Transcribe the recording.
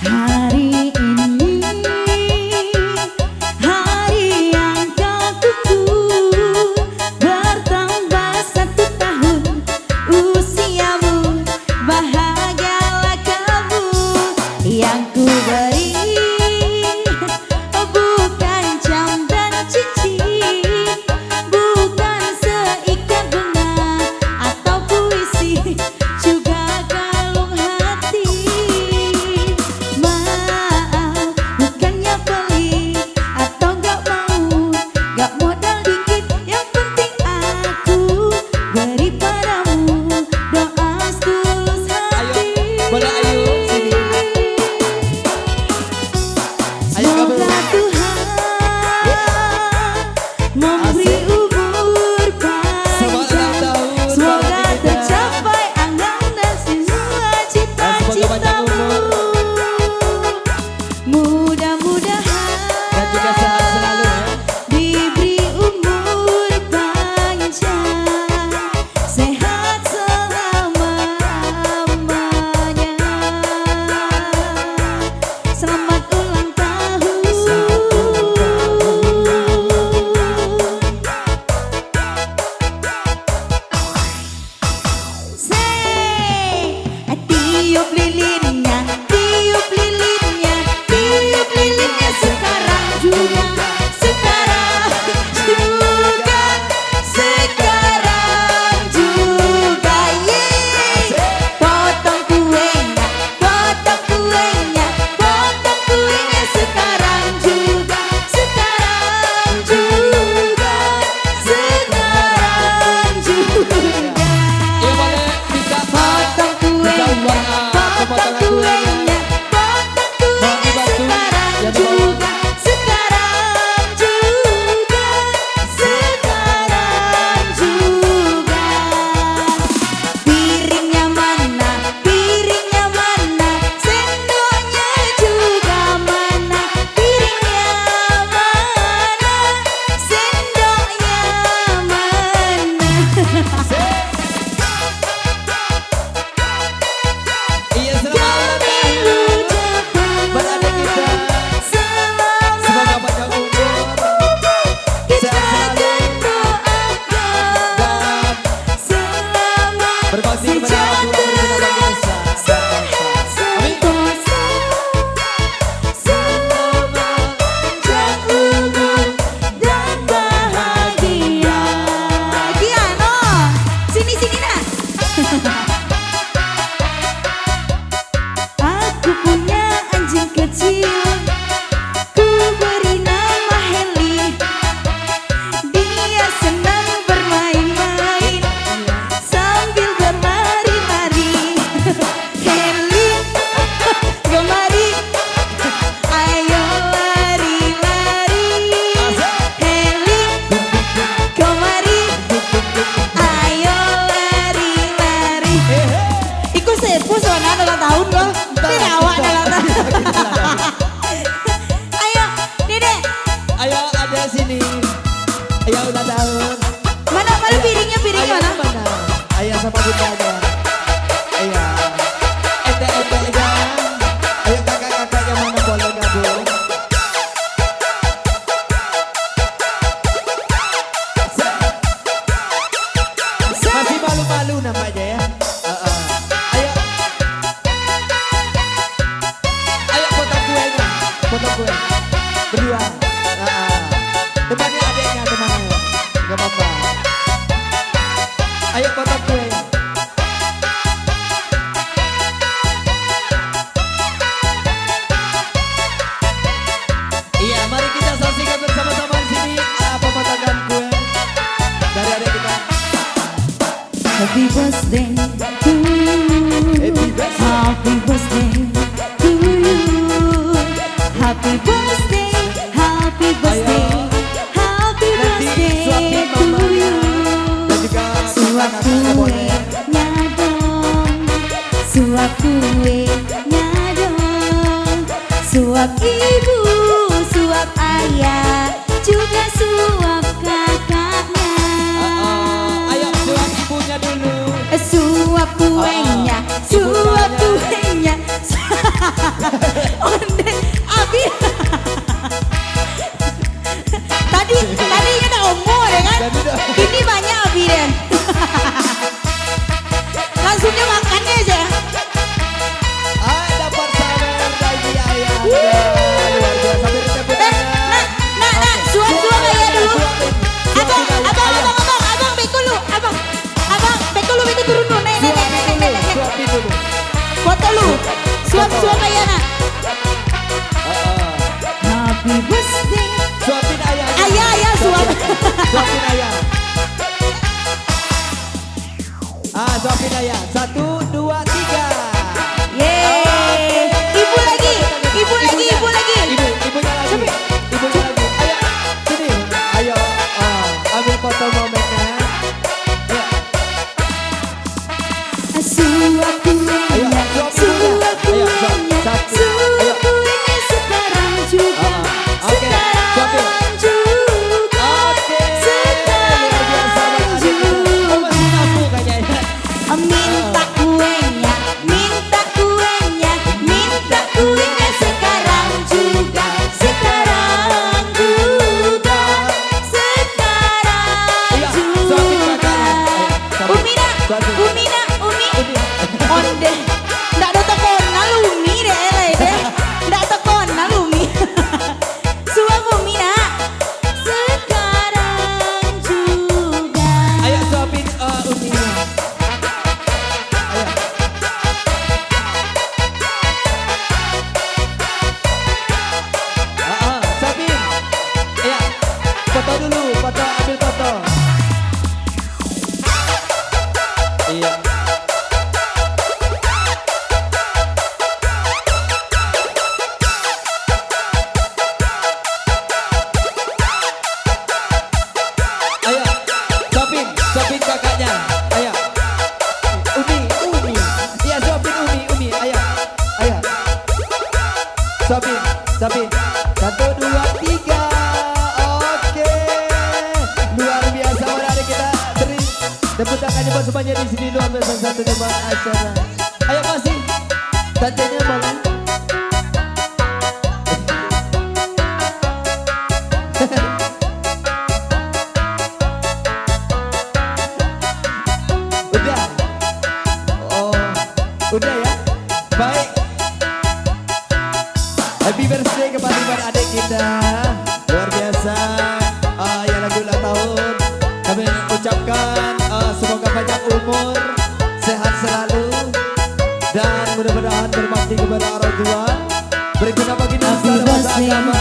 Hari ini hari yang kau tunggu, bertambah 1 tahun usiamu, bahagialah kamu. Yang ku beri bukan jam dan cincin, bukan seikat bunga atau puisi, juga kalung hati. Maaf, bukannya pelit atau gak mau, gak modal dikit, yang penting aku beri padamu doa setulus hati. Boleh ayo sini. Ayo kamu. Semoga Tuhan memberi umur Selamat ulang panjang, tahun, semoga Mbak Dinda. tercapai angan dan semua semoga panjang cita-citamu. Mudah-mudahan Dan juga sehat selalu ya. diberi umur panjang, sehat selama-lamanya. Selamat ulang tahun. Say, tiup lilinnya, tiup lilinnya, tiup lilinnya sekarang juga, sekarang juga, sekarang juga. Potong kuenya, potong kuenya, potong kuenya sekarang juga, sekarang juga, sekarang juga. Iya boleh bisa Potong kuenya, potong kuenya, potong kuenya sekarang juga, sekarang juga, sekarang juga. Piringnya mana, piringnya mana, sendoknya juga mana, piringnya mana, sendoknya mana. Iya selamat ulang tahun buat adik kita. Semoga panjang umur, sehat selalu, dan berbakti kepada orang tua, keluarga, dan bangsa. Amin. Panjang umur dan bahagia. Giano, sini nak. Aku punya anjing kecil, ku beri nama Heli. Dia senang bermain-main sambil berlari-lari. Heli, kemari, ayo lari-lari. Heli, kemari, ayo lari-lari. Iku sepu soalnya ulang tahun loh. Ini awak ulang tahun. Ayo, Dedek. Ayo ada sini. Ayo ulang tahun. Mana piringnya Ayo mana? mana? Ayo sama bundanya. Ayo. Ente-entenya. Ayo kakak-kakaknya mana boleh gabung. Masih malu-malu namanya ya. Ayo. Ayo potong kuenya. Potong kue. Berdua. Temani adiknya temannya. Gak apa-apa. Ayo potong kue. Iya, mari kita saksikan bersama-sama di sini pemotongan kue dari adik kita. Happy birthday to you. Happy birthday. Happy birthday to you. Happy birthday, happy birthday, happy Nanti birthday suapin to mamanya you. dan juga Suap kakak-kakaknya boleh. kuenya dong, suap kuenya dong, suap ibu, suap ayah, juga suap kakaknya. Ayo suap ibunya dulu. Suap kuenya, suap kuenya. Ayo. Sopi. 1, 2, 3. Oke. Luar biasa menarik, kita beri tepuk tangannya buat semuanya di sini. Luar biasa satu debat acara. Ayo masih. Tantenya boleh. Udah. Oh, udah ya. Baik. Happy birthday kepada adik kita. Luar biasa. Yang lagi ulang tahun. Kami ucapkan semoga panjang umur, sehat selalu, dan mudah-mudahan berbakti kepada orang tua. Berguna bagi nusa dan bangsa agama.